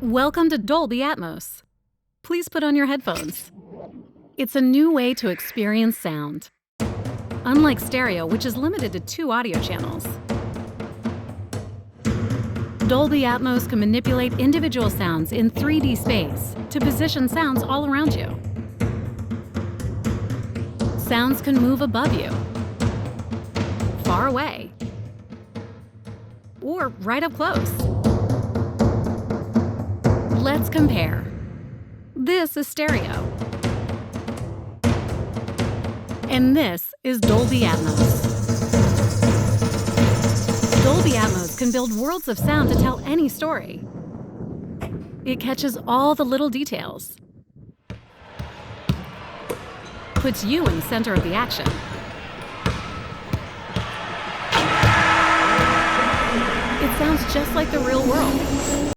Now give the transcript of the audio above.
Welcome to Dolby Atmos. Please put on your headphones. It's a new way to experience sound. Unlike stereo, which is limited to 2 audio channels, Dolby Atmos can manipulate individual sounds in 3D space to position sounds all around you. Sounds can move above you, far away, or right up close. Let's compare. This is stereo. And this is Dolby Atmos. Dolby Atmos can build worlds of sound to tell any story. It catches all the little details, puts you in the center of the action. It sounds just like the real world.